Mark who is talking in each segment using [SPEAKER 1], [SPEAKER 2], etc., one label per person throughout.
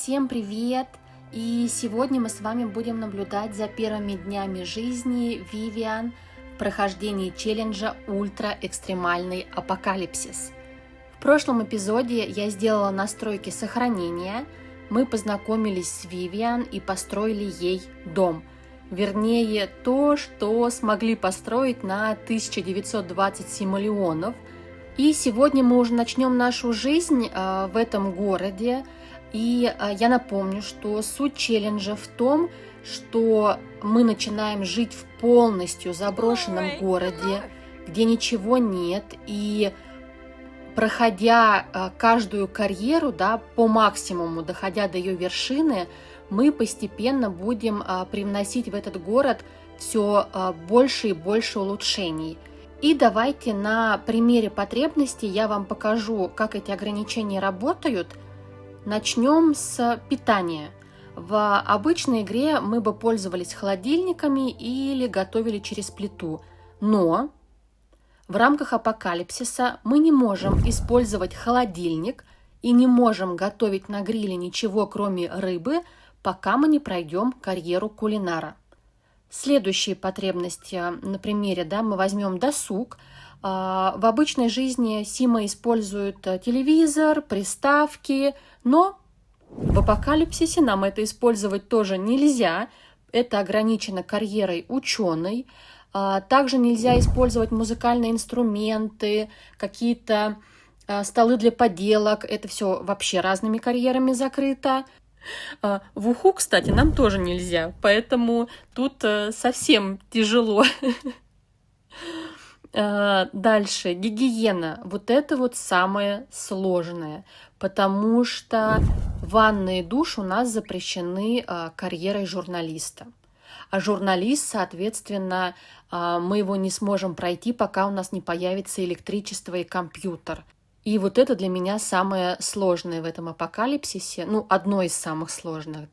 [SPEAKER 1] Всем привет! И сегодня мы с вами будем наблюдать за первыми днями жизни Vivian в прохождении челленджа Ультра Экстремальный Апокалипсис. В прошлом эпизоде я сделала настройки сохранения, мы познакомились с Vivian и построили ей дом. Вернее, то, что смогли построить на 1920 симолеонов. И сегодня мы уже начнем нашу жизнь в этом городе. И я напомню, что суть челленджа в том, что мы начинаем жить в полностью заброшенном городе, где ничего нет. И проходя каждую карьеру, по максимуму, доходя до ее вершины, мы постепенно будем привносить в этот город все больше и больше улучшений. И давайте на примере потребностей я вам покажу, как эти ограничения работают. Начнем с питания. В обычной игре мы бы пользовались холодильниками или готовили через плиту. Но в рамках апокалипсиса мы не можем использовать холодильник и не можем готовить на гриле ничего, кроме рыбы, пока мы не пройдем карьеру кулинара. Следующие потребности на примере, мы возьмем досуг. В обычной жизни Сима использует телевизор, приставки, но в апокалипсисе нам это использовать тоже нельзя. Это ограничено карьерой ученой. Также нельзя использовать музыкальные инструменты, какие-то столы для поделок. Это все вообще разными карьерами закрыто. В уху, кстати, нам тоже нельзя, поэтому тут совсем тяжело. Дальше, гигиена. Вот это вот самое сложное, потому что ванна и душ у нас запрещены карьерой журналиста. А журналист, соответственно, мы его не сможем пройти, пока у нас не появится электричество и компьютер. И вот это для меня самое сложное в этом апокалипсисе, одно из самых сложных,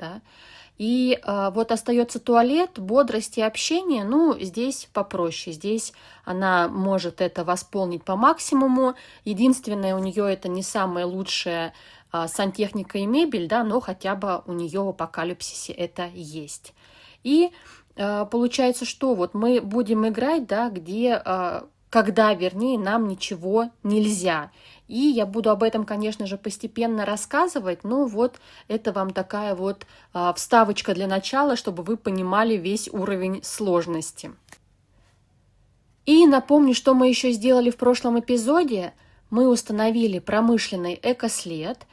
[SPEAKER 1] И вот остается туалет, бодрость и общение, здесь попроще, здесь она может это восполнить по максимуму. Единственное, у нее это не самая лучшая сантехника и мебель, но хотя бы у нее в апокалипсисе это есть. И получается, что вот мы будем играть, когда нам ничего нельзя. И я буду об этом, конечно же, постепенно рассказывать, это вам такая вот вставочка для начала, чтобы вы понимали весь уровень сложности. И напомню, что мы еще сделали в прошлом эпизоде. Мы установили промышленный экослед.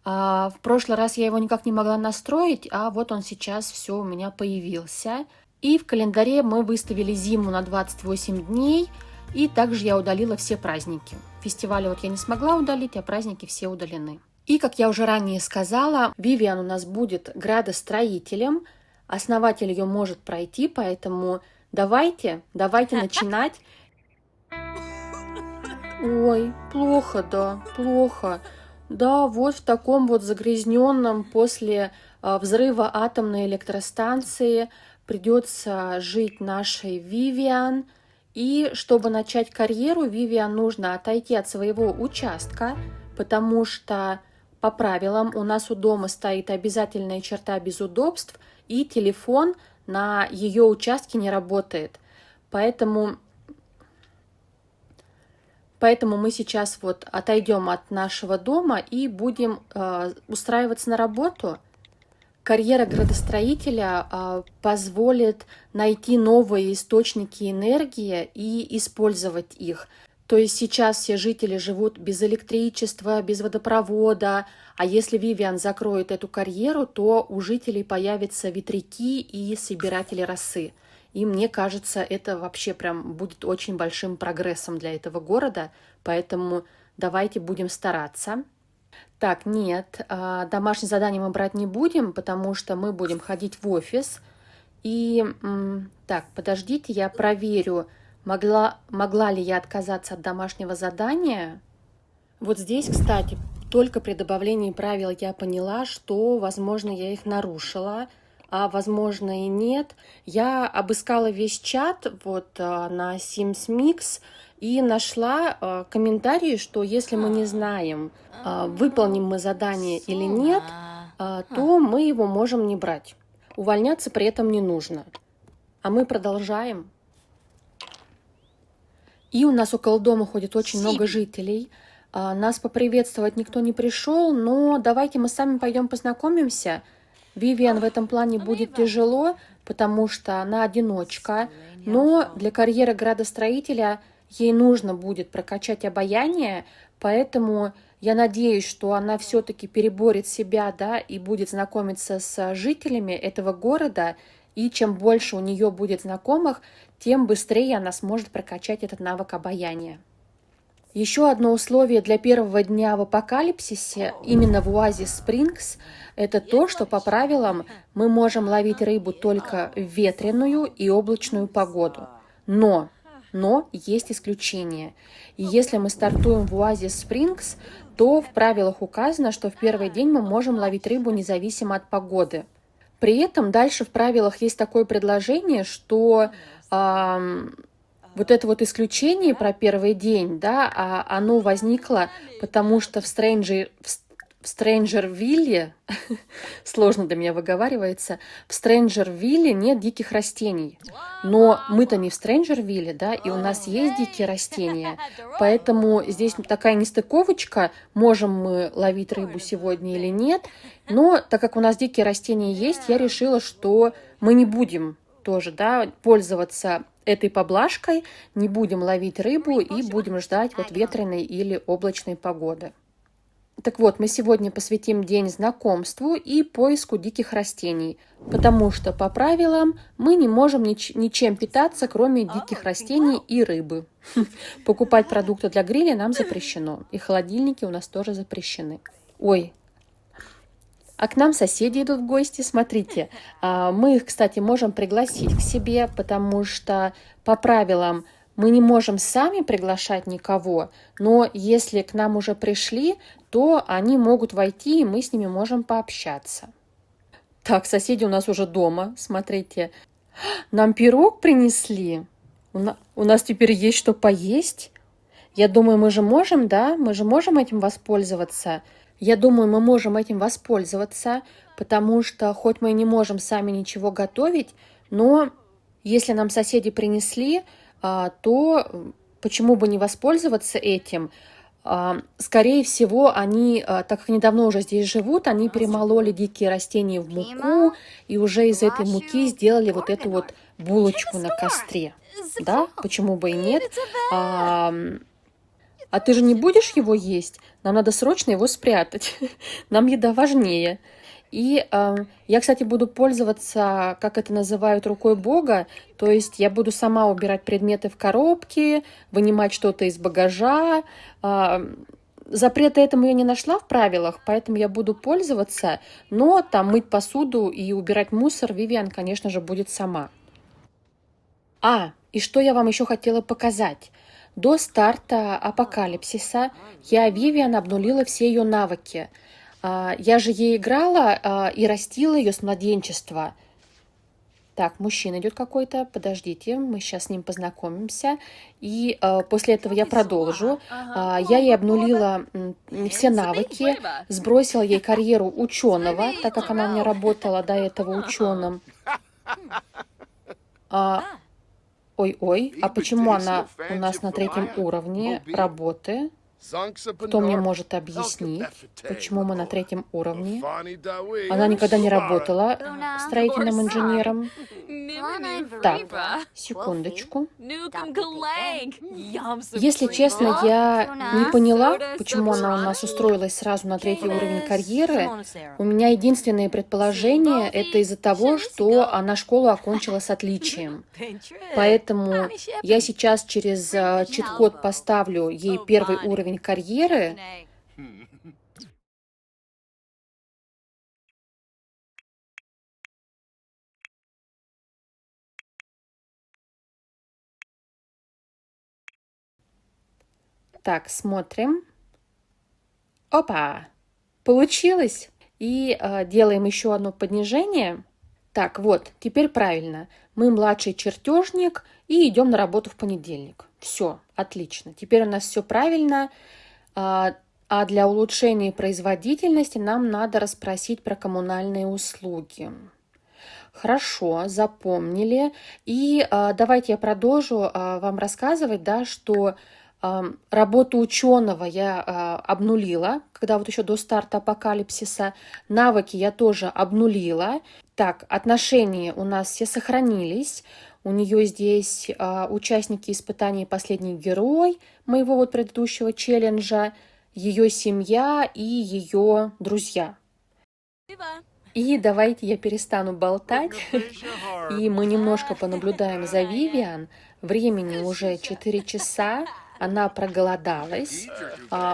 [SPEAKER 1] В прошлый раз я его никак не могла настроить, а вот он сейчас все у меня появился. И в календаре мы выставили зиму на 28 дней, и также я удалила все праздники. Фестивали я не смогла удалить, а праздники все удалены. И, как я уже ранее сказала, Vivian у нас будет градостроителем. Основатель ее может пройти, поэтому давайте начинать. Ой, плохо, плохо. Вот в таком вот загрязненном после взрыва атомной электростанции придется жить нашей Vivian. И чтобы начать карьеру, Vivian нужно отойти от своего участка, потому что по правилам у нас у дома стоит обязательная черта без удобств, и телефон на ее участке не работает. Поэтому мы сейчас отойдем от нашего дома и будем устраиваться на работу. Карьера градостроителя позволит найти новые источники энергии и использовать их. То есть сейчас все жители живут без электричества, без водопровода, а если Vivian закроет эту карьеру, то у жителей появятся ветряки и собиратели росы. И мне кажется, это вообще прям будет очень большим прогрессом для этого города, поэтому давайте будем стараться. Так, нет, домашнее задание мы брать не будем, потому что мы будем ходить в офис. И, так, подождите, я проверю, могла ли я отказаться от домашнего задания. Вот здесь, кстати, только при добавлении правил я поняла, что, возможно, я их нарушила, а, возможно, и нет. Я обыскала весь чат на Sims Mix и нашла комментарии, что если мы не знаем, выполним мы задание или нет, то мы его можем не брать. Увольняться при этом не нужно. А мы продолжаем. И у нас около дома ходит очень много жителей. Нас поприветствовать никто не пришел, но давайте мы сами пойдем познакомимся. Вивиан в этом плане будет тяжело, потому что она одиночка, но для карьеры градостроителя ей нужно будет прокачать обаяние, поэтому я надеюсь, что она все-таки переборет себя, да, и будет знакомиться с жителями этого города, и чем больше у нее будет знакомых, тем быстрее она сможет прокачать этот навык обаяния. Еще одно условие для первого дня в апокалипсисе, именно в Оазис Спрингс, это то, что по правилам мы можем ловить рыбу только в ветреную и облачную погоду. Но есть исключение. И если мы стартуем в Оазис Спрингс, то в правилах указано, что в первый день мы можем ловить рыбу независимо от погоды. При этом дальше в правилах есть такое предложение, что вот это вот исключение про первый день, да, оно возникло, потому что в Стрэнджервилле, сложно для меня выговаривается, в Стрэнджервилле нет диких растений. Но мы-то не в Стрэнджервилле, да, и у нас есть дикие растения. Поэтому здесь такая нестыковочка, можем мы ловить рыбу сегодня или нет. Но так как у нас дикие растения есть, я решила, что мы не будем тоже, да, пользоваться этой поблажкой, не будем ловить рыбу и будем ждать вот ветреной или облачной погоды. Так вот, мы сегодня посвятим день знакомству и поиску диких растений, потому что по правилам мы не можем ничем питаться, кроме диких растений и рыбы. Покупать продукты для гриля нам запрещено, и холодильники у нас тоже запрещены. Ой, а к нам соседи идут в гости, смотрите. Мы их, кстати, можем пригласить к себе, потому что по правилам мы не можем сами приглашать никого, но если к нам уже пришли, то они могут войти, и мы с ними можем пообщаться. Так, соседи у нас уже дома, смотрите. Нам пирог принесли. У нас теперь есть что поесть. Я думаю, мы же можем, да? Мы же можем этим воспользоваться. Я думаю, мы можем этим воспользоваться, потому что хоть мы и не можем сами ничего готовить, но если нам соседи принесли, то почему бы не воспользоваться этим? Скорее всего, они, так как они давно уже здесь живут, они перемололи дикие растения в муку и уже из этой муки сделали вот эту вот булочку на костре. Да, почему бы и нет? А ты же не будешь его есть? Нам надо срочно его спрятать. Нам еда важнее. И я, кстати, буду пользоваться, как это называют, рукой Бога. То есть я буду сама убирать предметы в коробки, вынимать что-то из багажа. Запрета этому я не нашла в правилах, поэтому я буду пользоваться. Но там мыть посуду и убирать мусор Вивиан, конечно же, будет сама. И что я вам еще хотела показать. До старта апокалипсиса я Вивиан обнулила все ее навыки. Я же ей играла и растила ее с младенчества. Так, мужчина идет какой-то, подождите, мы сейчас с ним познакомимся. И после этого я продолжу. Я ей обнулила все навыки, сбросила ей карьеру ученого, так как она у меня работала до этого ученым. Ой, а почему она у нас на 3-м уровне работы? Кто мне может объяснить, почему мы на 3-м уровне? Она никогда не работала строительным инженером. Так, секундочку. Если честно, я не поняла, почему она у нас устроилась сразу на 3-й уровень карьеры. У меня единственное предположение – это из-за того, что она школу окончила с отличием. Поэтому я сейчас через чит-код поставлю ей 1-й уровень карьеры. Так, смотрим. Опа! Получилось! И делаем еще одно поднижение. Так, вот, теперь правильно. Мы младший чертежник и идем на работу в понедельник. Все, отлично. Теперь у нас все правильно. А для улучшения производительности нам надо расспросить про коммунальные услуги. Хорошо, запомнили. И давайте я продолжу вам рассказывать, да, что работу ученого я обнулила, когда вот еще до старта апокалипсиса. Навыки я тоже обнулила. Так, отношения у нас все сохранились. У нее здесь участники испытаний «Последний герой» моего вот предыдущего челленджа, ее семья и ее друзья. И давайте я перестану болтать, и мы немножко понаблюдаем за Вивиан. Времени уже 4 часа, она проголодалась.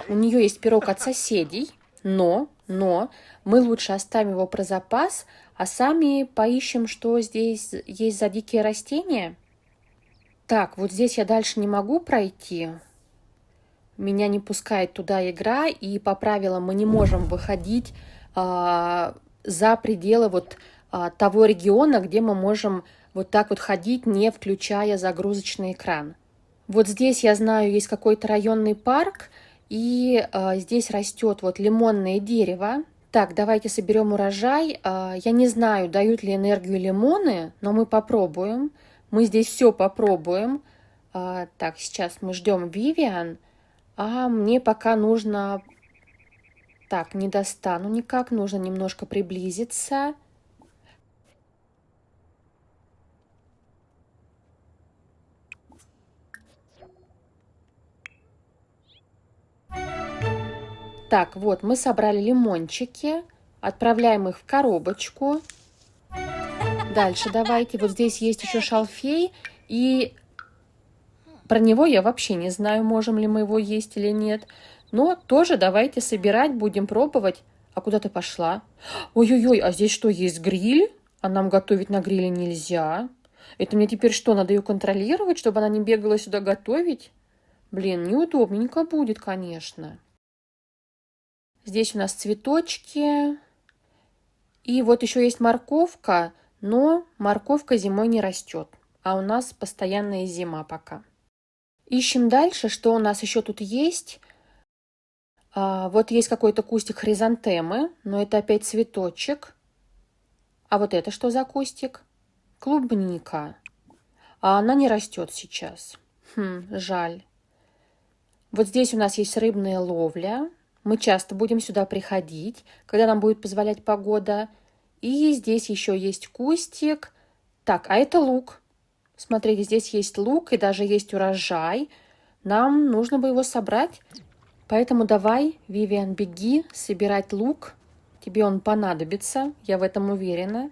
[SPEAKER 1] У нее есть пирог от соседей, но мы лучше оставим его про запас, а сами поищем, что здесь есть за дикие растения. Так, вот здесь я дальше не могу пройти. Меня не пускает туда игра, и по правилам мы не можем выходить за пределы вот того региона, где мы можем вот так вот ходить, не включая загрузочный экран. Вот здесь, я знаю, есть какой-то районный парк, и здесь растет вот лимонное дерево. Так, давайте соберем урожай. Я не знаю, дают ли энергию лимоны, но мы попробуем. Мы здесь все попробуем. Так, сейчас мы ждем Вивиан. А мне пока нужно... Так, не достану никак, нужно немножко приблизиться. Так, вот, мы собрали лимончики, отправляем их в коробочку. Дальше давайте, вот здесь есть еще шалфей, и про него я вообще не знаю, можем ли мы его есть или нет. Но тоже давайте собирать, будем пробовать. А куда ты пошла? Ой-ой-ой, а здесь что, есть гриль? А нам готовить на гриле нельзя. Это мне теперь что, надо ее контролировать, чтобы она не бегала сюда готовить? Блин, неудобненько будет, конечно. Здесь у нас цветочки. И вот еще есть морковка, но морковка зимой не растет. А у нас постоянная зима пока. Ищем дальше, что у нас еще тут есть. Вот есть какой-то кустик хризантемы, но это опять цветочек. А вот это что за кустик? Клубника. А она не растет сейчас. Жаль. Вот здесь у нас есть рыбная ловля. Мы часто будем сюда приходить, когда нам будет позволять погода. И здесь еще есть кустик. Так, а это лук. Смотрите, здесь есть лук и даже есть урожай. Нам нужно бы его собрать. Поэтому давай, Вивиан, беги собирать лук. Тебе он понадобится, я в этом уверена.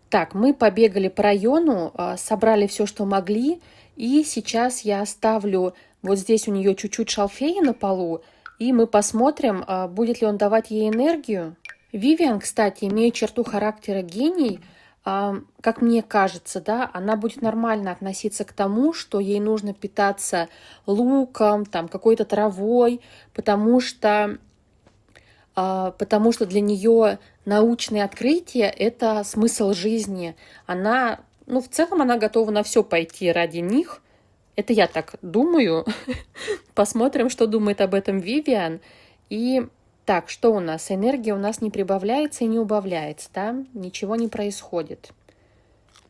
[SPEAKER 1] Так, мы побегали по району, собрали все, что могли. И сейчас я оставлю вот здесь у нее чуть-чуть шалфея на полу. И мы посмотрим, будет ли он давать ей энергию. Вивиан, кстати, имеет черту характера гений. Как мне кажется, да, она будет нормально относиться к тому, что ей нужно питаться луком, там, какой-то травой, потому что для нее научные открытия – это смысл жизни. Она, ну, в целом она готова на все пойти ради них. Это я так думаю. Посмотрим, что думает об этом Вивиан. И так, что у нас? Энергия у нас не прибавляется и не убавляется, да? Ничего не происходит.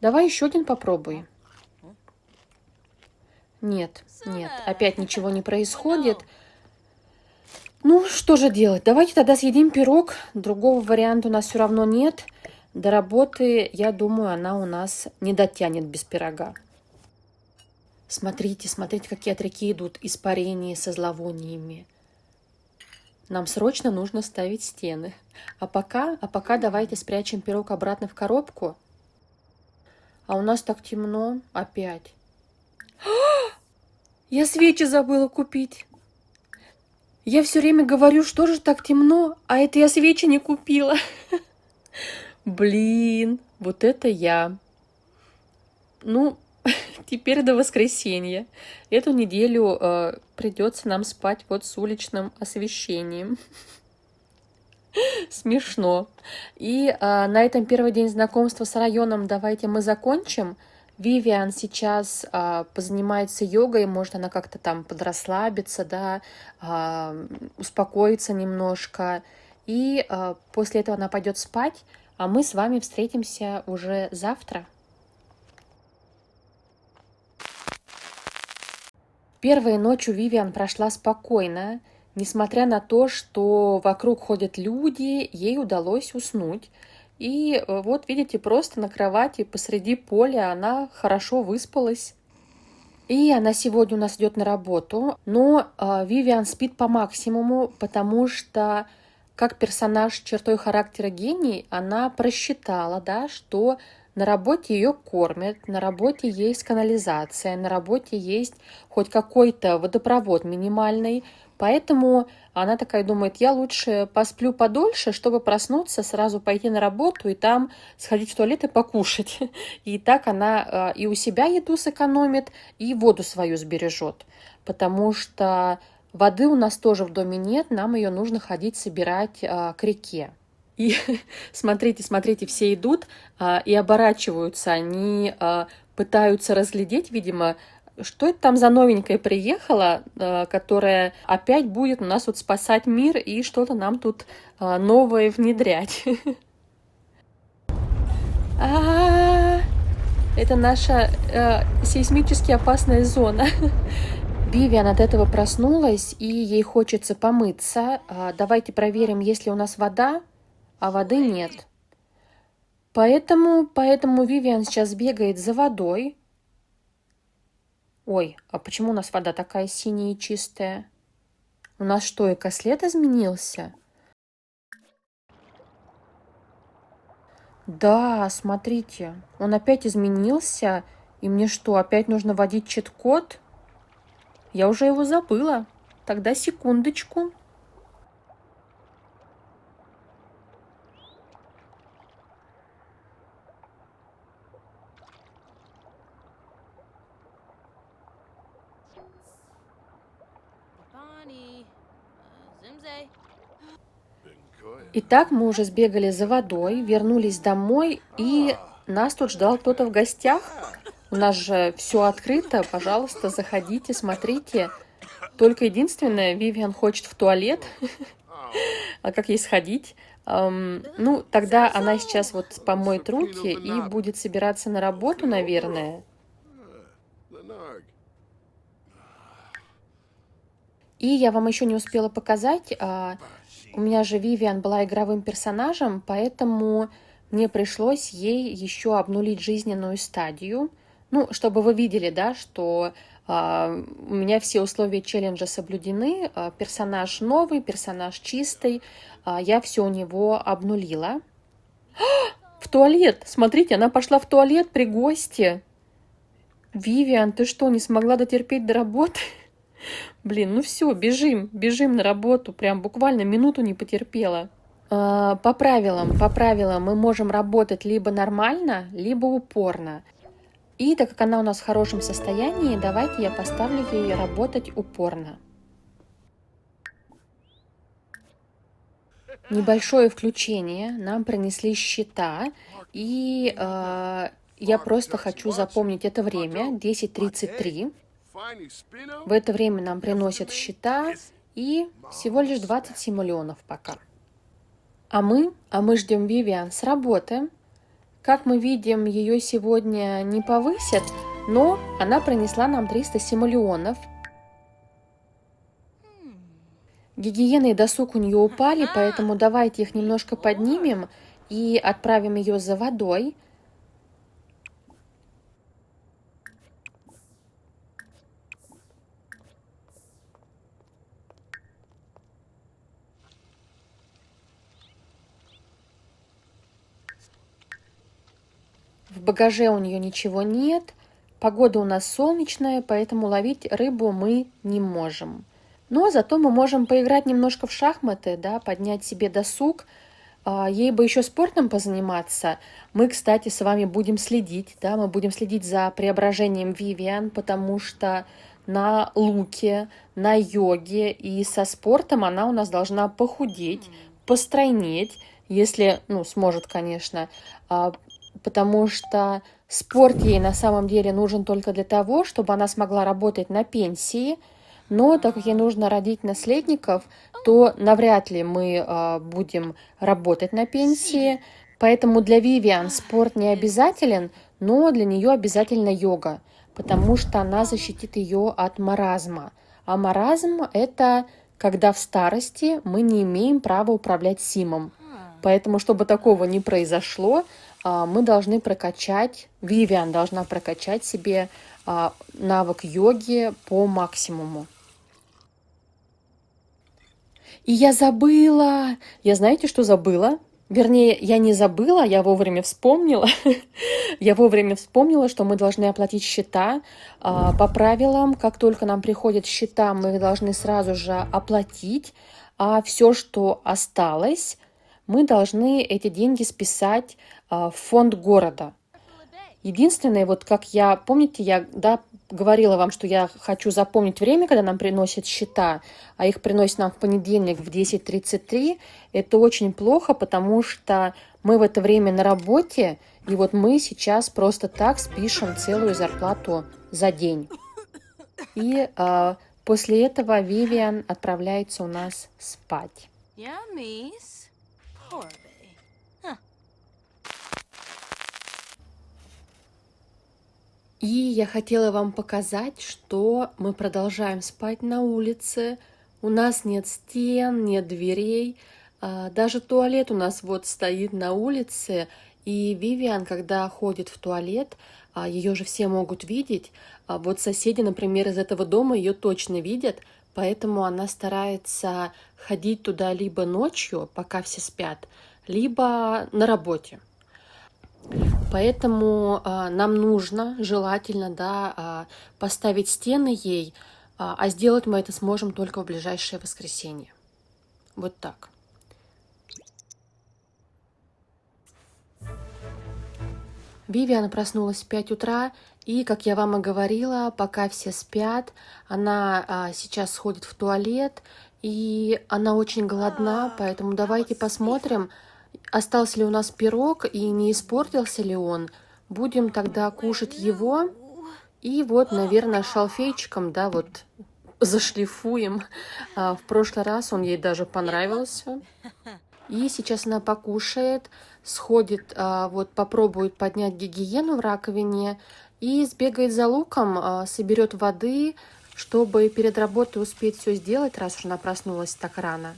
[SPEAKER 1] Давай еще один попробуй. Нет, опять ничего не происходит. Ну, что же делать? Давайте тогда съедим пирог. Другого варианта у нас все равно нет. До работы, я думаю, она у нас не дотянет без пирога. Смотрите, какие от реки идут испарения со зловониями. Нам срочно нужно ставить стены. А пока давайте спрячем пирог обратно в коробку. А у нас так темно опять. Я свечи забыла купить. Я все время говорю, что же так темно, а это я свечи не купила. Блин, вот это я. Ну, теперь до воскресенья. Эту неделю придется нам спать вот с уличным освещением. Смешно. И на этом первый день знакомства с районом давайте мы закончим. Вивиан сейчас позанимается йогой, может, она как-то там подрасслабиться, да, успокоиться немножко. И после этого она пойдет спать, а мы с вами встретимся уже завтра. Первая ночь у Вивиан прошла спокойно. Несмотря на то, что вокруг ходят люди, ей удалось уснуть. И вот, видите, просто на кровати посреди поля она хорошо выспалась. И она сегодня у нас идет на работу, но Вивиан спит по максимуму, потому что как персонаж с чертой характера гений, она просчитала, да, что на работе ее кормят, на работе есть канализация, на работе есть хоть какой-то водопровод минимальный, поэтому она такая думает, я лучше посплю подольше, чтобы проснуться, сразу пойти на работу и там сходить в туалет и покушать. И так она и у себя еду сэкономит, и воду свою сбережет, потому что воды у нас тоже в доме нет, нам ее нужно ходить собирать к реке. И смотрите, все идут и оборачиваются, они пытаются разглядеть, видимо, что это там за новенькая приехала, которая опять будет у нас вот спасать мир и что-то нам тут новое внедрять. Это наша сейсмически опасная зона. Вивиан от этого проснулась, и ей хочется помыться. Давайте проверим, есть ли у нас вода, а воды нет. Поэтому Вивиан сейчас бегает за водой. Ой, а почему у нас вода такая синяя и чистая? У нас что, экослед изменился? Да, смотрите, он опять изменился. И мне что, опять нужно вводить чит-код? Я уже его забыла. Тогда секундочку. Итак, мы уже сбегали за водой, вернулись домой, и нас тут ждал кто-то в гостях. У нас же все открыто, пожалуйста, заходите, смотрите. Только единственное, Вивиан хочет в туалет. А как ей сходить? Ну, тогда она сейчас вот помоет руки и будет собираться на работу, наверное. И я вам еще не успела показать, у меня же Вивиан была игровым персонажем, поэтому мне пришлось ей еще обнулить жизненную стадию. Ну, чтобы вы видели, да, что у меня все условия челленджа соблюдены, персонаж новый, персонаж чистый, я все у него обнулила. В туалет! Смотрите, она пошла в туалет при гости. Вивиан, ты что, не смогла дотерпеть до работы? Блин, ну все, бежим на работу, прям буквально минуту не потерпела. По правилам мы можем работать либо нормально, либо упорно. И так как она у нас в хорошем состоянии, давайте я поставлю ей работать упорно. Небольшое включение, нам принесли счета, и я просто хочу запомнить это время, 10:33. В это время нам приносят счета, и всего лишь 20 симулеонов пока. А мы ждем Вивиан с работы. Как мы видим, ее сегодня не повысят, но она принесла нам 300 симулеонов. Гигиена и досуг у нее упали, поэтому давайте их немножко поднимем и отправим ее за водой. В багаже у нее ничего нет, погода у нас солнечная, поэтому ловить рыбу мы не можем. Но зато мы можем поиграть немножко в шахматы, да, поднять себе досуг. Ей бы еще спортом позаниматься. Мы, кстати, с вами будем следить, да, мы будем следить за преображением Вивиан, потому что на луке, на йоге и со спортом она у нас должна похудеть. постройнеть, если, ну, сможет, конечно, потому что спорт ей на самом деле нужен только для того, чтобы она смогла работать на пенсии, но так как ей нужно родить наследников, то навряд ли мы будем работать на пенсии, поэтому для Вивиан спорт не обязателен, но для нее обязательно йога, потому что она защитит ее от маразма. А маразм – это когда в старости мы не имеем права управлять симом. Поэтому, чтобы такого не произошло, мы должны прокачать, Вивиан должна прокачать себе навык йоги по максимуму. И я забыла! Я знаете, что забыла? Вернее, я не забыла, я вовремя вспомнила. Я вовремя вспомнила, что мы должны оплатить счета. По правилам, как только нам приходят счета, мы их должны сразу же оплатить. А все, что осталось, мы должны эти деньги списать в фонд города. Единственное, вот как я, помните, я говорила вам, что я хочу запомнить время, когда нам приносят счета, а их приносят нам в понедельник в 10:33. Это очень плохо, потому что мы в это время на работе, и вот мы сейчас просто так спишем целую зарплату за день. И после этого Вивиан отправляется у нас спать. И я хотела вам показать, что мы продолжаем спать на улице. У нас нет стен, нет дверей. Даже туалет у нас вот стоит на улице. И Вивиан, когда ходит в туалет, ее же все могут видеть. Вот соседи, например, из этого дома ее точно видят. Поэтому она старается ходить туда либо ночью, пока все спят, либо на работе. Поэтому нам нужно желательно поставить стены ей, а сделать мы это сможем только в ближайшее воскресенье. Вот так. Вивиан проснулась в 5 утра, и, как я вам и говорила, пока все спят, она сейчас сходит в туалет, и она очень голодна, поэтому давайте посмотрим, остался ли у нас пирог и не испортился ли он. Будем тогда кушать его. И вот, наверное, шалфейчиком, вот зашлифуем. В прошлый раз он ей даже понравился. И сейчас она покушает, сходит, вот попробует поднять гигиену в раковине и сбегает за луком, соберет воды, чтобы перед работой успеть все сделать, раз уж она проснулась так рано.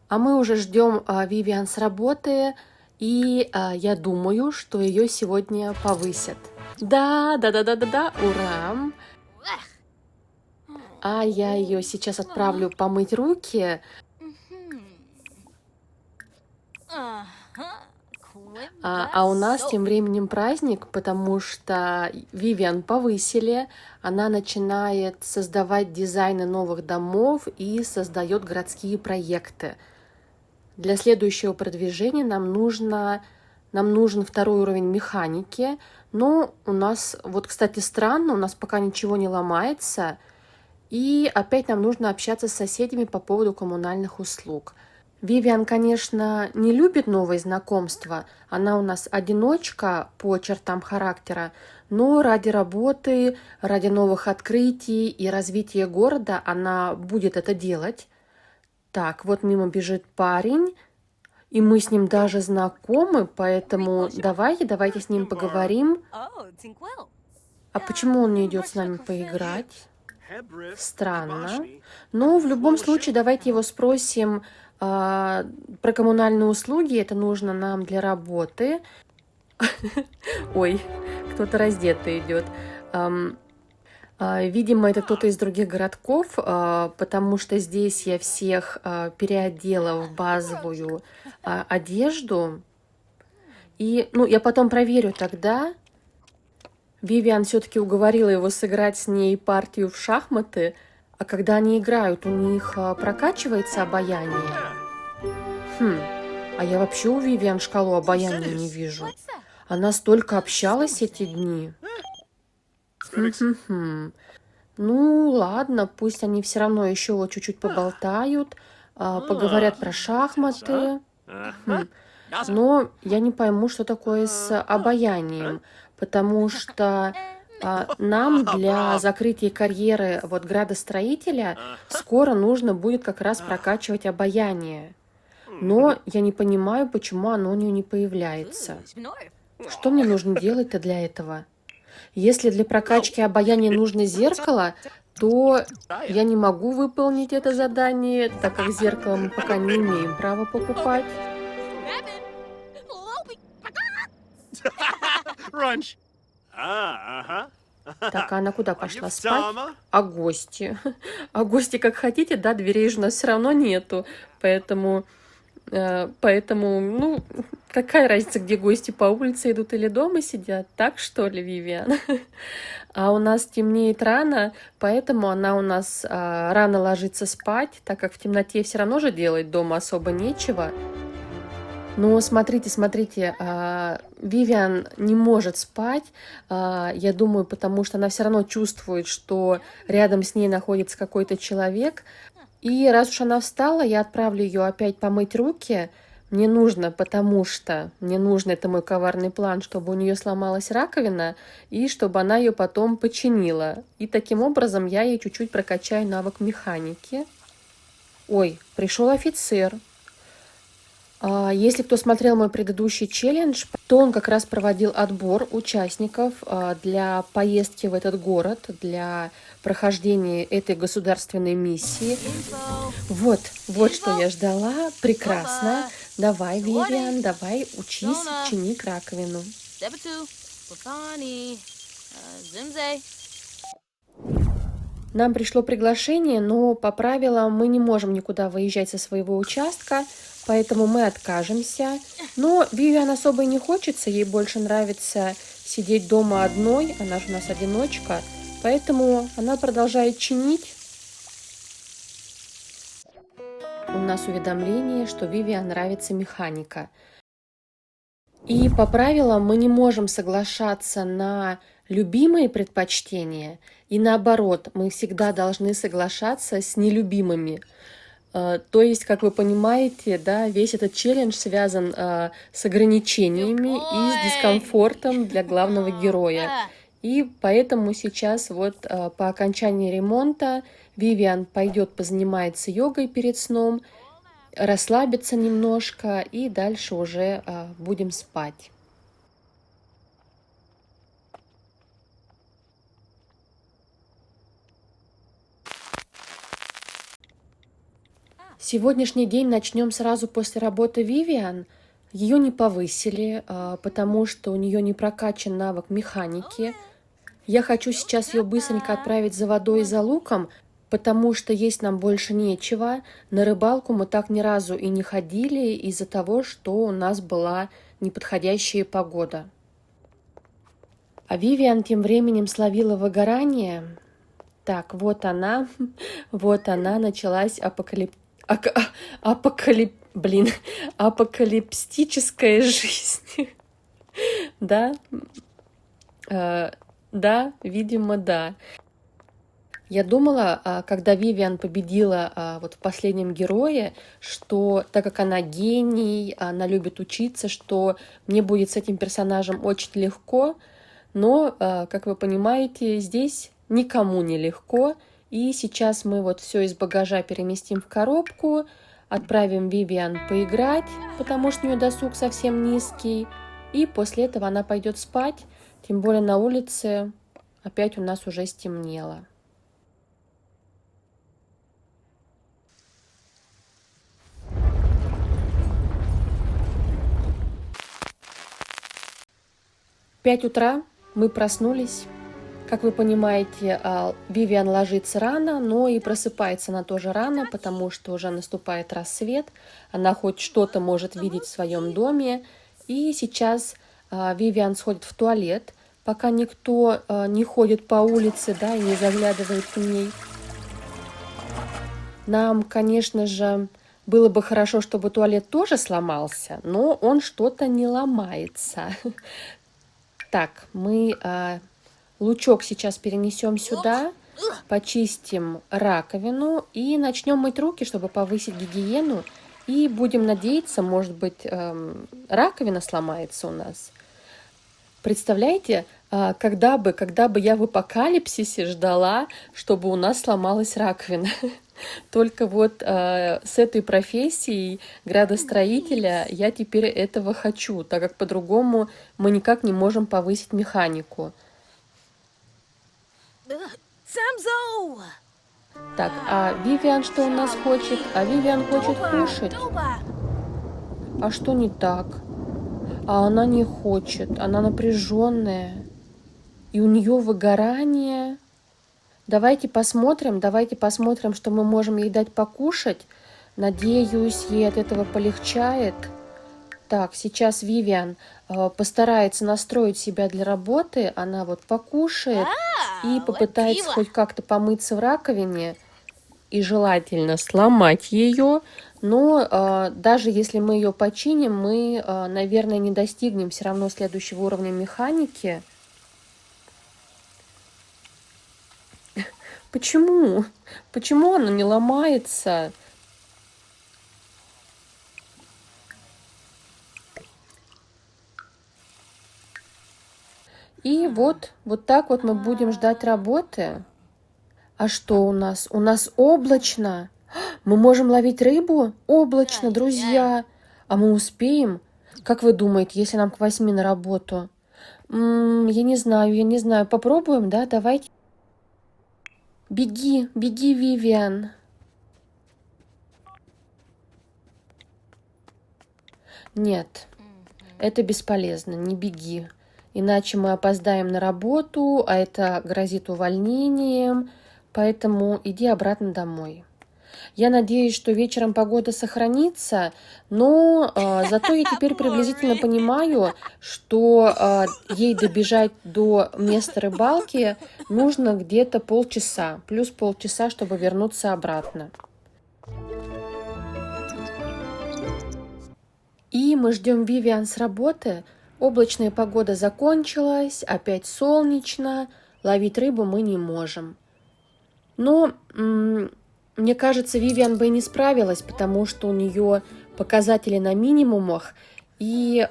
[SPEAKER 1] А мы уже ждем Вивиан с работы, и я думаю, что ее сегодня повысят. Да, ура! А я ее сейчас отправлю помыть руки. А у нас тем временем праздник, потому что Вивиан повысили. Она начинает создавать дизайны новых домов и создает городские проекты. Для следующего продвижения нам нужен второй уровень механики. Но у нас, вот, кстати, странно, у нас пока ничего не ломается. И опять нам нужно общаться с соседями по поводу коммунальных услуг. Вивиан, конечно, не любит новые знакомства. Она у нас одиночка по чертам характера. Но ради работы, ради новых открытий и развития города она будет это делать. Так, вот мимо бежит парень, и мы с ним даже знакомы, поэтому давайте с ним поговорим. А почему он не идет с нами поиграть? Странно. Но в любом случае давайте его спросим про коммунальные услуги. Это нужно нам для работы. Ой, кто-то раздетый идет. Видимо, это кто-то из других городков, потому что здесь я всех переодела в базовую одежду. И, я потом проверю тогда. Вивиан все-таки уговорила его сыграть с ней партию в шахматы, а когда они играют, у них прокачивается обаяние. А я вообще у Вивиан шкалу обаяния не вижу. Она столько общалась эти дни. Ну, ладно, пусть они все равно еще вот чуть-чуть поболтают, поговорят про шахматы. Хм. Но я не пойму, что такое с обаянием, потому что нам для закрытия карьеры вот градостроителя скоро нужно будет как раз прокачивать обаяние. Но я не понимаю, почему оно у нее не появляется. Что мне нужно делать-то для этого? Если для прокачки обаяния нужно зеркало, то я не могу выполнить это задание, так как зеркало мы пока не имеем права покупать. Так, а она куда пошла спать? А гости? А гости как хотите, да, дверей же у нас все равно нету. Поэтому, ну, какая разница, где гости по улице идут или дома сидят? Так что ли, Вивиан? А у нас темнеет рано, поэтому она у нас рано ложится спать, так как в темноте все равно же делать дома особо нечего. Но смотрите, Вивиан не может спать, я думаю, потому что она все равно чувствует, что рядом с ней находится какой-то человек. И раз уж она встала, я отправлю ее опять помыть руки. Мне нужно, это мой коварный план, чтобы у нее сломалась раковина, и чтобы она ее потом починила. И таким образом я ей чуть-чуть прокачаю навык механики. Ой, пришел офицер. Если кто смотрел мой предыдущий челлендж, то он как раз проводил отбор участников для поездки в этот город, для прохождения этой государственной миссии. Вот что я ждала. Прекрасно. Давай, Вивиан, давай, учись чинить раковину. Нам пришло приглашение, но по правилам мы не можем никуда выезжать со своего участка, поэтому мы откажемся. Но Вивиан особо и не хочется, ей больше нравится сидеть дома одной, она же у нас одиночка, поэтому она продолжает чинить. У нас уведомление, что Вивиан нравится механика. И по правилам мы не можем соглашаться на любимые предпочтения, и наоборот, мы всегда должны соглашаться с нелюбимыми. То есть, как вы понимаете, да, весь этот челлендж связан с ограничениями и с дискомфортом для главного героя. И поэтому сейчас вот по окончании ремонта Вивиан пойдет позанимается йогой перед сном, расслабиться немножко, и дальше уже будем спать. Сегодняшний день начнем сразу после работы Вивиан. Ее не повысили, потому что у нее не прокачан навык механики. Я хочу сейчас ее быстренько отправить за водой и за луком, потому что есть нам больше нечего. На рыбалку мы так ни разу и не ходили из-за того, что у нас была неподходящая погода. А Вивиан тем временем словила выгорание. Так, вот она началась апокалиптическая жизнь. Да? Да, видимо, да. Я думала, когда Вивиан победила вот в последнем герое, что так как она гений, она любит учиться, что мне будет с этим персонажем очень легко, но, как вы понимаете, здесь никому не легко. И сейчас мы вот все из багажа переместим в коробку, отправим Вивиан поиграть, потому что у нее досуг совсем низкий, и после этого она пойдет спать, тем более на улице опять у нас уже стемнело. В 5 утра мы проснулись. Как вы понимаете, Вивиан ложится рано, но и просыпается она тоже рано, потому что уже наступает рассвет. Она хоть что-то может видеть в своем доме. И сейчас Вивиан сходит в туалет, пока никто не ходит по улице, да, и не заглядывает к ней. Нам, конечно же, было бы хорошо, чтобы туалет тоже сломался, но он что-то не ломается. Так, мы лучок сейчас перенесем сюда. почистим раковину и начнем мыть руки, чтобы повысить гигиену. И будем надеяться, может быть, раковина сломается у нас. Представляете, когда бы я в апокалипсисе ждала, чтобы у нас сломалась раковина. Только вот с этой профессией градостроителя я теперь этого хочу, так как по-другому мы никак не можем повысить механику. Так, а Вивиан что у нас хочет? А Вивиан хочет кушать. А что не так? А она не хочет, она напряженная. И у нее выгорание. Давайте посмотрим, что мы можем ей дать покушать. Надеюсь, ей от этого полегчает. Так, сейчас Вивиан постарается настроить себя для работы. Она вот покушает и попытается хоть как-то помыться в раковине. И желательно сломать ее. Но даже если мы ее починим, мы, наверное, не достигнем все равно следующего уровня механики. Почему? Почему она не ломается? И вот так вот мы будем ждать работы. А что у нас? У нас облачно. Мы можем ловить рыбу? Облачно, друзья. А мы успеем? Как вы думаете, если нам к 8 на работу? Я не знаю. Попробуем, да? Давайте. Беги, Вивиан. Нет, это бесполезно, не беги. Иначе мы опоздаем на работу, а это грозит увольнением. Поэтому иди обратно домой. Я надеюсь, что вечером погода сохранится, но зато я теперь приблизительно понимаю, что ей добежать до места рыбалки нужно где-то полчаса, плюс полчаса, чтобы вернуться обратно. И мы ждем Вивиан с работы. Облачная погода закончилась, опять солнечно, ловить рыбу мы не можем. Но мне кажется, Вивиан бы и не справилась, потому что у нее показатели на минимумах. И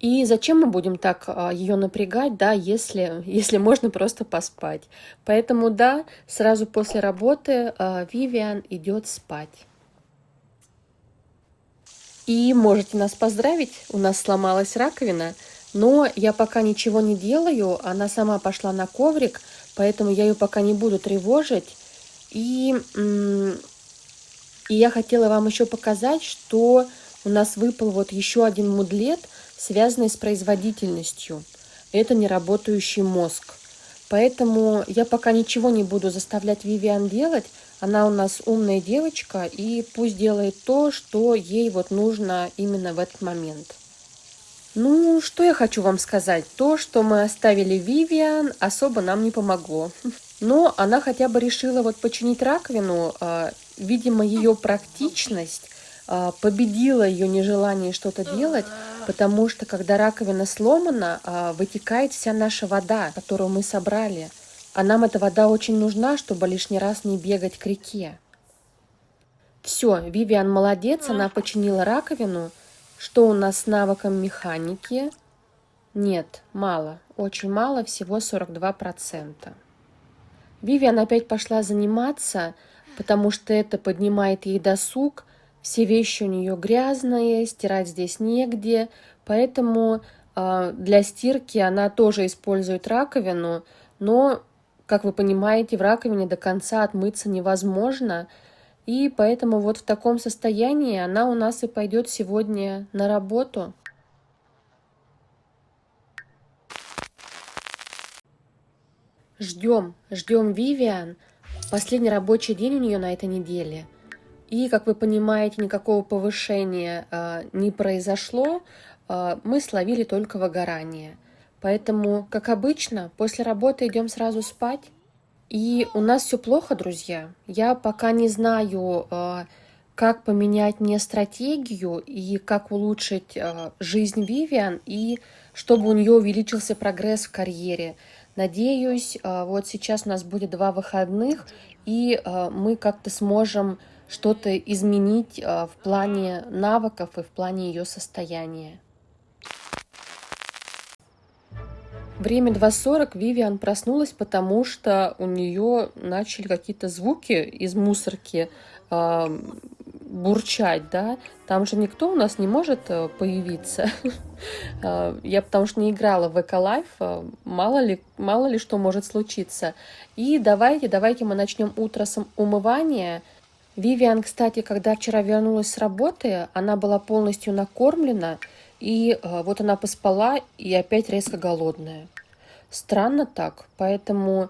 [SPEAKER 1] зачем мы будем так ее напрягать, да, если можно просто поспать. Поэтому, да, сразу после работы Вивиан идет спать. И можете нас поздравить, у нас сломалась раковина, но я пока ничего не делаю, она сама пошла на коврик, поэтому я ее пока не буду тревожить. И я хотела вам еще показать, что у нас выпал вот еще один мудлет, связанный с производительностью. Это неработающий мозг. Поэтому я пока ничего не буду заставлять Вивиан делать. Она у нас умная девочка, и пусть делает то, что ей вот нужно именно в этот момент. Ну, что я хочу вам сказать? То, что мы оставили Вивиан, особо нам не помогло. Но она хотя бы решила вот починить раковину. Видимо, ее практичность победила ее нежелание что-то делать, потому что когда раковина сломана, вытекает вся наша вода, которую мы собрали. А нам эта вода очень нужна, чтобы лишний раз не бегать к реке. Все, Вивиан молодец, она починила раковину. Что у нас с навыком механики? Нет, мало, очень мало, всего 42%. Вивиан опять пошла заниматься, потому что это поднимает ей досуг. Все вещи у нее грязные, стирать здесь негде, поэтому для стирки она тоже использует раковину, но, как вы понимаете, в раковине до конца отмыться невозможно, и поэтому вот в таком состоянии она у нас и пойдет сегодня на работу. Ждем Вивиан. Последний рабочий день у нее на этой неделе. И, как вы понимаете, никакого повышения не произошло. Мы словили только выгорание. Поэтому, как обычно, после работы идем сразу спать. И у нас все плохо, друзья. Я пока не знаю, как поменять мне стратегию и как улучшить жизнь Вивиан, и чтобы у нее увеличился прогресс в карьере. Надеюсь, вот сейчас у нас будет 2 выходных, и мы как-то сможем что-то изменить в плане навыков и в плане ее состояния. Время 2:40, Вивиан проснулась, потому что у нее начали какие-то звуки из мусорки бурчать, да. Там же никто у нас не может появиться. Я потому что не играла в Эколайф, мало ли что может случиться. И давайте мы начнем утро с умывания. Вивиан, кстати, когда вчера вернулась с работы, она была полностью накормлена, и вот она поспала и опять резко голодная. Странно так, поэтому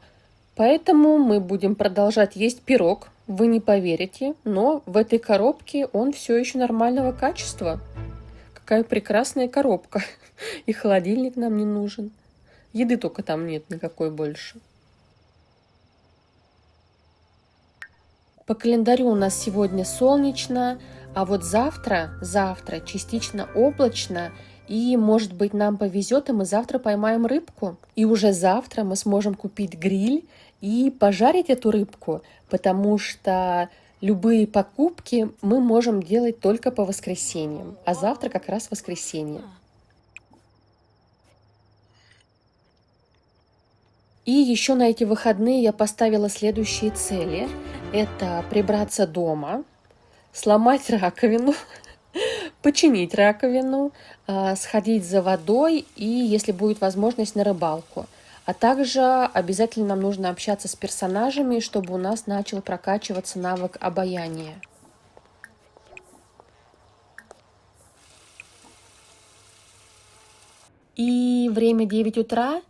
[SPEAKER 1] мы будем продолжать есть пирог. Вы не поверите, но в этой коробке он все еще нормального качества. Какая прекрасная коробка. И холодильник нам не нужен. Еды только там нет никакой больше. По календарю у нас сегодня солнечно, а вот завтра частично облачно, и, может быть, нам повезет, и мы завтра поймаем рыбку. И уже завтра мы сможем купить гриль и пожарить эту рыбку, потому что любые покупки мы можем делать только по воскресеньям, а завтра как раз воскресенье. И еще на эти выходные я поставила следующие цели. Это прибраться дома, сломать раковину, починить раковину, сходить за водой и, если будет возможность, на рыбалку. А также обязательно нам нужно общаться с персонажами, чтобы у нас начал прокачиваться навык обаяния. И время 9 утра,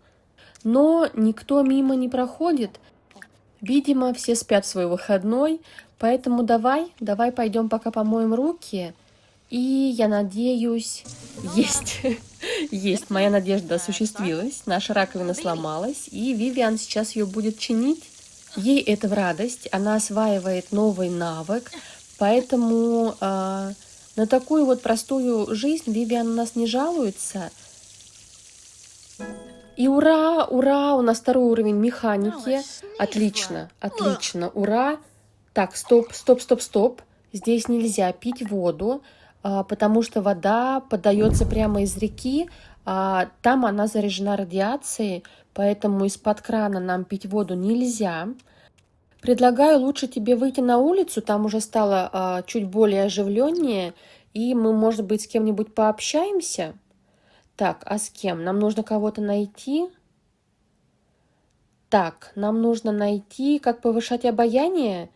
[SPEAKER 1] но никто мимо не проходит. Видимо, все спят в свой выходной, поэтому давай пойдем пока помоем руки. И я надеюсь, есть, моя надежда осуществилась, наша раковина сломалась, и Вивиан сейчас ее будет чинить. Ей это в радость, она осваивает новый навык, поэтому на такую вот простую жизнь Вивиан у нас не жалуется. И ура, у нас 2-й уровень механики. Отлично, ура. Так, стоп. Здесь нельзя пить воду, потому что вода подается прямо из реки, а там она заряжена радиацией, поэтому из-под крана нам пить воду нельзя. Предлагаю лучше тебе выйти на улицу, там уже стало чуть более оживленнее, и мы, может быть, с кем-нибудь пообщаемся. Так, а с кем? Нам нужно кого-то найти. Так, нам нужно найти, как повышать обаяние.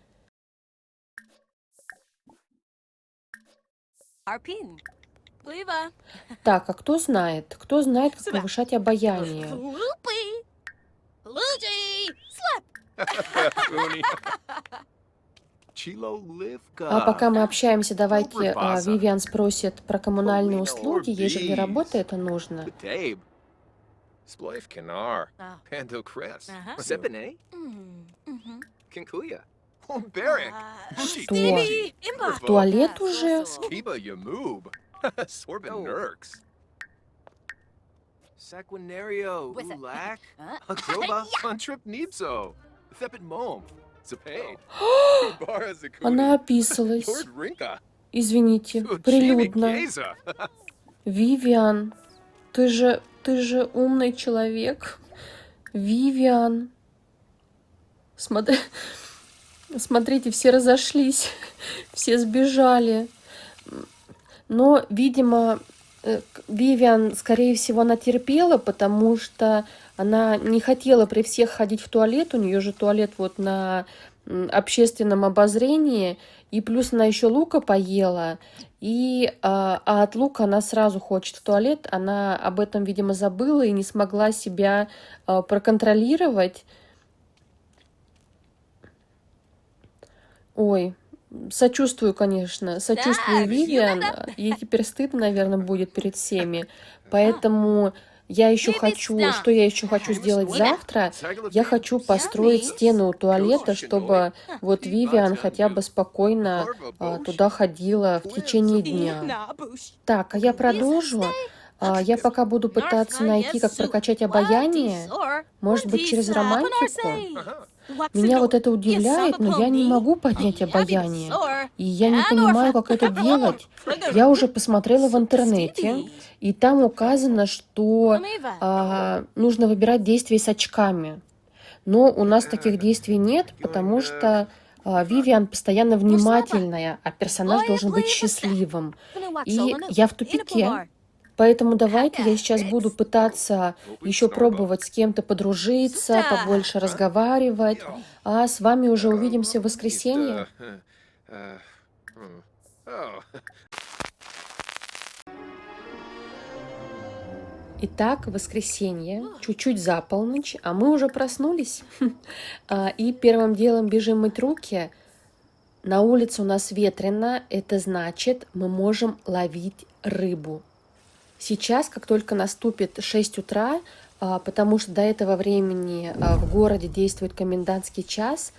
[SPEAKER 1] Так, а кто знает, как повышать обаяние? А пока мы общаемся, давайте Вивиан спросит про коммунальные услуги, ей же для работы это нужно. Что? В туалет уже? Она описалась. Извините, прилюдно. Вивиан, ты же умный человек. Вивиан. Смотрите, все разошлись, все сбежали. Но, видимо, Вивиан, скорее всего, она терпела, потому что она не хотела при всех ходить в туалет. У нее же туалет вот на общественном обозрении. И плюс она еще лука поела. А от лука она сразу хочет в туалет. Она об этом, видимо, забыла и не смогла себя проконтролировать. Ой, сочувствую, конечно, Вивиан. Ей теперь стыдно, наверное, будет перед всеми. Поэтому что я еще хочу сделать завтра? Я хочу построить стену у туалета, чтобы вот Вивиан хотя бы спокойно туда ходила в течение дня. Так, а я продолжу. Я пока буду пытаться найти, как прокачать обаяние, может быть, через романтику. Меня вот это удивляет, но я не могу поднять обаяние, и я не понимаю, как это делать. Я уже посмотрела в интернете, и там указано, что нужно выбирать действия с очками. Но у нас таких действий нет, потому что Вивиан постоянно внимательная, а персонаж должен быть счастливым. И я в тупике. Поэтому давайте я сейчас буду пытаться еще пробовать с кем-то подружиться, побольше разговаривать, а с вами уже увидимся в воскресенье. Итак, воскресенье, чуть-чуть за полночь, а мы уже проснулись. И первым делом бежим мыть руки. На улице у нас ветрено, это значит, мы можем ловить рыбу. Сейчас, как только наступит 6 утра, потому что до этого времени в городе действует комендантский час,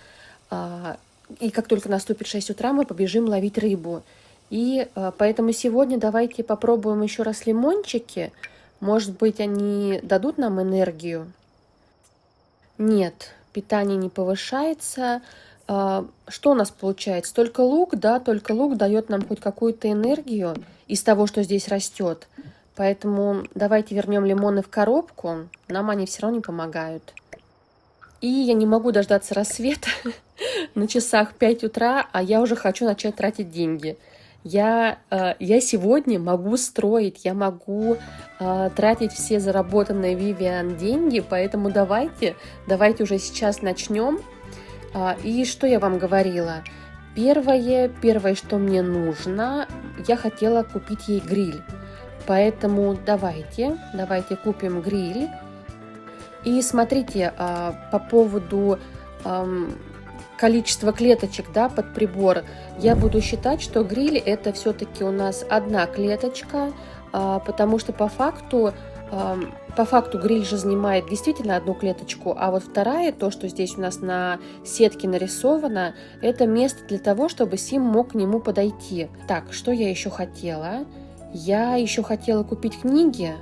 [SPEAKER 1] и как только наступит 6 утра, мы побежим ловить рыбу. И поэтому сегодня давайте попробуем еще раз лимончики. Может быть, они дадут нам энергию? Нет, питание не повышается. Что у нас получается? Только лук, да, только лук дает нам хоть какую-то энергию из того, что здесь растет. Поэтому давайте вернем лимоны в коробку, нам они все равно не помогают. И я не могу дождаться рассвета, на часах 5 утра, а я уже хочу начать тратить деньги. Я сегодня могу строить, я могу тратить все заработанные Вивиан деньги, поэтому давайте уже сейчас начнем. И что я вам говорила? Первое, что мне нужно, я хотела купить ей гриль. Поэтому давайте купим гриль. И смотрите, по поводу количества клеточек, да, под прибор, я буду считать, что гриль это все-таки у нас одна клеточка, потому что по факту гриль же занимает действительно одну клеточку, а вот вторая, то, что здесь у нас на сетке нарисовано, это место для того, чтобы Сим мог к нему подойти. Так, что я еще хотела? Я еще хотела купить книги,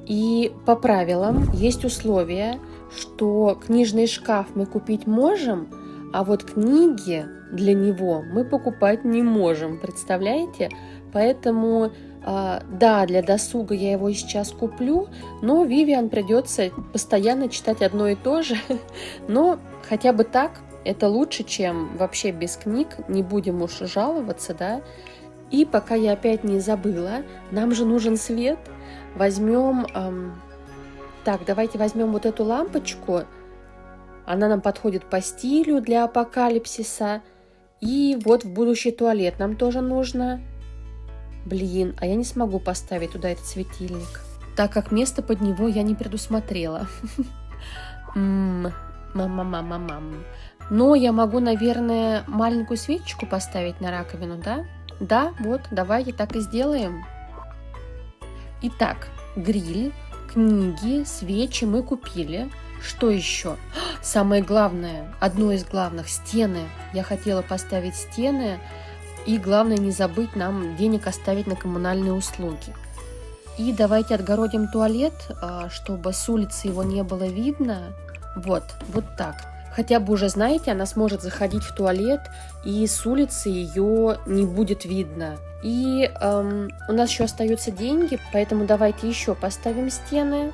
[SPEAKER 1] и по правилам есть условие, что книжный шкаф мы купить можем, а вот книги для него мы покупать не можем, представляете? Поэтому, да, для досуга я его сейчас куплю, но Вивиан придется постоянно читать одно и то же, но хотя бы так, это лучше, чем вообще без книг, не будем уж жаловаться, да? И пока я опять не забыла, нам же нужен свет. Возьмем... давайте возьмем вот эту лампочку. Она нам подходит по стилю для апокалипсиса. И вот в будущий туалет нам тоже нужно. Блин, а я не смогу поставить туда этот светильник, так как место под него я не предусмотрела. Мам. Но я могу, наверное, маленькую свечечку поставить на раковину, да? Да, вот, давайте так и сделаем. Итак, гриль, книги, свечи мы купили. Что еще? Самое главное, одно из главных, стены. Я хотела поставить стены. И главное, не забыть нам денег оставить на коммунальные услуги. И давайте отгородим туалет, чтобы с улицы его не было видно. Вот так. Хотя бы уже, знаете, она сможет заходить в туалет, и с улицы ее не будет видно. И у нас еще остаются деньги, поэтому давайте еще поставим стены.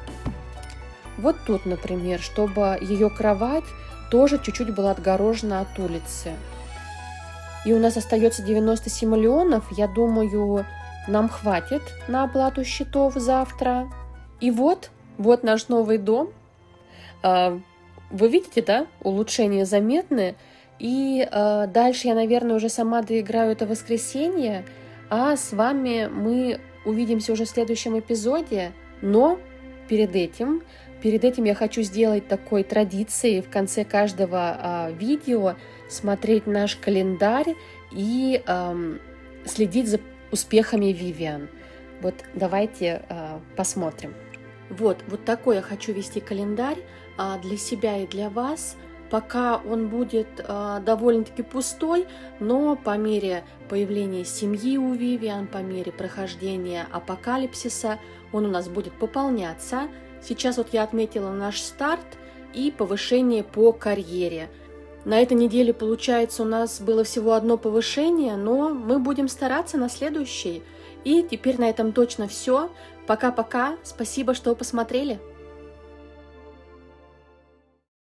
[SPEAKER 1] Вот тут, например, чтобы ее кровать тоже чуть-чуть была отгорожена от улицы. И у нас остается 97 миллионов, я думаю, нам хватит на оплату счетов завтра. И вот наш новый дом. Вы видите, да, улучшения заметны. И дальше я, наверное, уже сама доиграю это воскресенье. А с вами мы увидимся уже в следующем эпизоде. Но перед этим я хочу сделать такой традицией в конце каждого видео смотреть наш календарь и следить за успехами Вивиан. Вот давайте посмотрим. Вот такой я хочу вести календарь для себя и для вас. Пока он будет довольно-таки пустой, но по мере появления семьи у Вивиан, по мере прохождения апокалипсиса, он у нас будет пополняться. Сейчас вот я отметила наш старт и повышение по карьере. На этой неделе, получается, у нас было всего одно повышение, но мы будем стараться на следующей. И теперь на этом точно все. Пока-пока. Спасибо, что посмотрели.